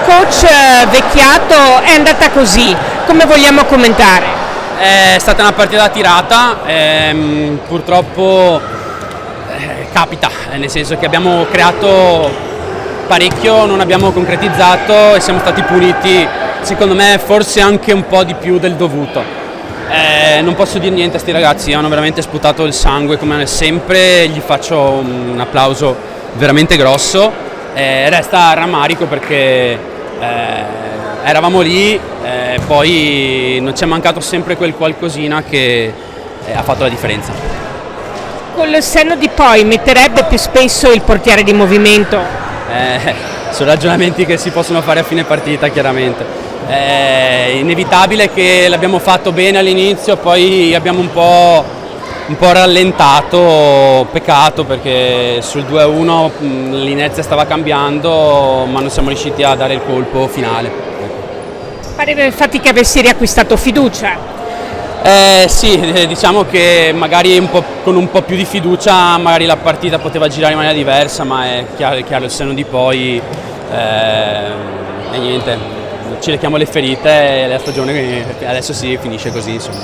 Coach Vecchiato, è andata così, come vogliamo commentare? È stata una partita tirata, purtroppo capita, nel senso che abbiamo creato parecchio, non abbiamo concretizzato e siamo stati puniti, secondo me, forse anche un po' di più del dovuto. Non posso dire niente a sti ragazzi, hanno veramente sputato il sangue come sempre, gli faccio un applauso veramente grosso. Resta rammarico perché eravamo lì, poi non ci è mancato sempre quel qualcosina che ha fatto la differenza. Col senno di poi metterebbe più spesso il portiere di movimento? Sono ragionamenti che si possono fare a fine partita, chiaramente. È inevitabile che l'abbiamo fatto bene all'inizio, poi abbiamo un po' rallentato, peccato perché sul 2-1 l'inerzia stava cambiando, ma non siamo riusciti a dare il colpo finale. Pareva infatti che avessi riacquistato fiducia. Sì, diciamo che magari con un po' più di fiducia magari la partita poteva girare in maniera diversa, ma è chiaro il senno di poi e niente, ci lecchiamo le ferite e la stagione adesso si finisce così, insomma.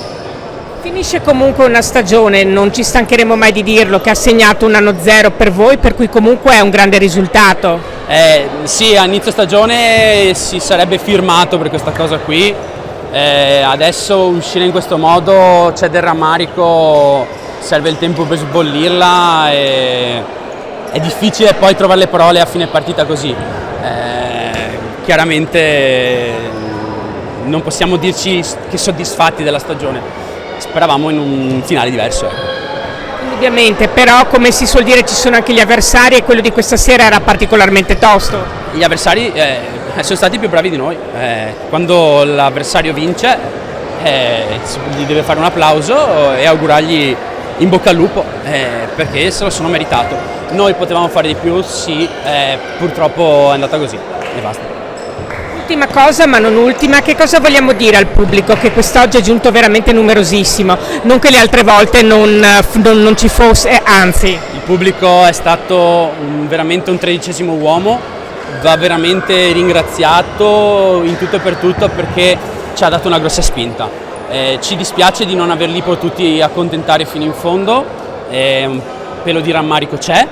Finisce comunque una stagione, non ci stancheremo mai di dirlo, che ha segnato un anno zero per voi, per cui comunque è un grande risultato. Sì, a inizio stagione si sarebbe firmato per questa cosa qui, adesso uscire in questo modo c'è del rammarico, serve il tempo per sbollirla e è difficile poi trovare le parole a fine partita così. Chiaramente non possiamo dirci che soddisfatti della stagione. Speravamo in un finale diverso. Indubbiamente, però come si suol dire ci sono anche gli avversari e quello di questa sera era particolarmente tosto. Gli avversari sono stati più bravi di noi. Quando l'avversario vince gli deve fare un applauso e augurargli in bocca al lupo perché se lo sono meritato. Noi potevamo fare di più, sì, purtroppo è andata così e basta. Ultima cosa, ma non ultima, che cosa vogliamo dire al pubblico che quest'oggi è giunto veramente numerosissimo, non che le altre volte non ci fosse, anzi. Il pubblico è stato veramente un 13° uomo, va veramente ringraziato in tutto e per tutto perché ci ha dato una grossa spinta. Ci dispiace di non averli potuti accontentare fino in fondo, un pelo di rammarico c'è.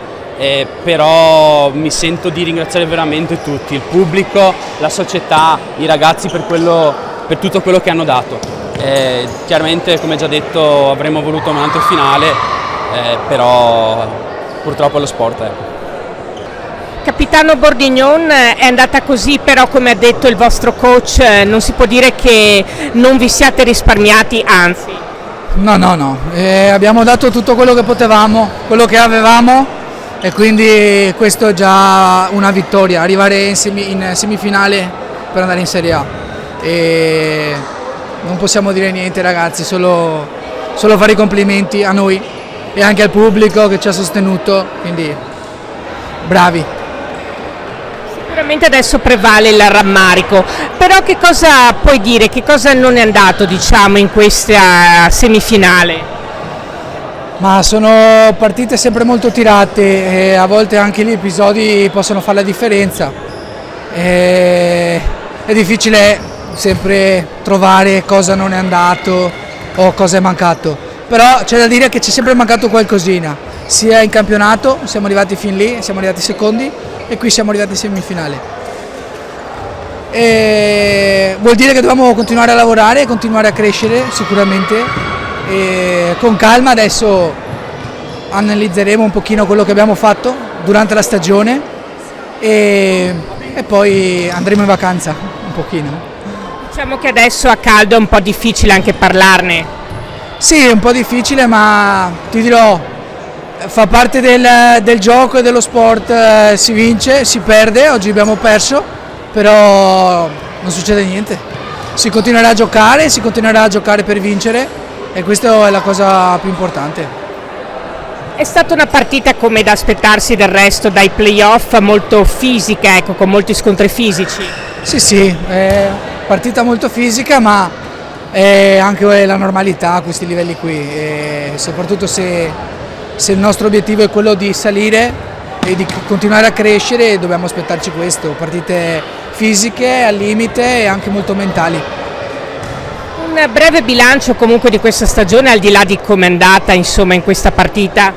Però mi sento di ringraziare veramente tutti, il pubblico, la società, i ragazzi per tutto quello che hanno dato. Chiaramente, come già detto, avremmo voluto un altro finale, però purtroppo è lo sport. Capitano Bordignon, è andata così, però come ha detto il vostro coach non si può dire che non vi siate risparmiati, anzi. No, abbiamo dato tutto quello che potevamo, quello che avevamo. E quindi questo è già una vittoria, arrivare in semifinale per andare in Serie A. E non possiamo dire niente ragazzi, solo fare i complimenti a noi e anche al pubblico che ci ha sostenuto, quindi bravi. Sicuramente adesso prevale il rammarico, però che cosa puoi dire, che cosa non è andato diciamo in questa semifinale? Ma sono partite sempre molto tirate e a volte anche gli episodi possono fare la differenza. È difficile sempre trovare cosa non è andato o cosa è mancato, però c'è da dire che c'è sempre mancato qualcosina, sia in campionato, siamo arrivati fin lì, siamo arrivati secondi e qui siamo arrivati in semifinale. Vuol dire che dobbiamo continuare a lavorare e continuare a crescere sicuramente. E con calma adesso analizzeremo un pochino quello che abbiamo fatto durante la stagione e poi andremo in vacanza un pochino. Diciamo che adesso a caldo è un po' difficile anche parlarne. Sì, è un po' difficile, ma ti dirò, fa parte del gioco e dello sport, si vince, si perde, oggi abbiamo perso, però non succede niente, si continuerà a giocare per vincere. E questa è la cosa più importante. È stata una partita come da aspettarsi del resto dai playoff, molto fisica, ecco, con molti scontri fisici. Sì, è partita molto fisica, ma è anche la normalità a questi livelli qui, e soprattutto se se il nostro obiettivo è quello di salire e di continuare a crescere, dobbiamo aspettarci questo, partite fisiche al limite e anche molto mentali. Un breve bilancio comunque di questa stagione, al di là di come è andata insomma in questa partita?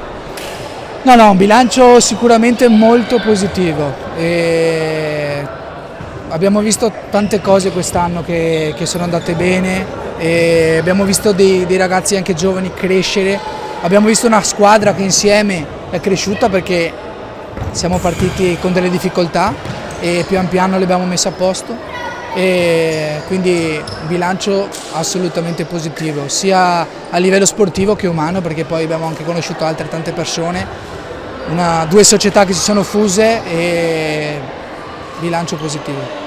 No, un bilancio sicuramente molto positivo. Abbiamo visto tante cose quest'anno che sono andate bene, e abbiamo visto dei ragazzi anche giovani crescere, abbiamo visto una squadra che insieme è cresciuta perché siamo partiti con delle difficoltà e pian piano le abbiamo messe a posto, e quindi bilancio assolutamente positivo sia a livello sportivo che umano, perché poi abbiamo anche conosciuto altre tante persone, due società che si sono fuse e bilancio positivo.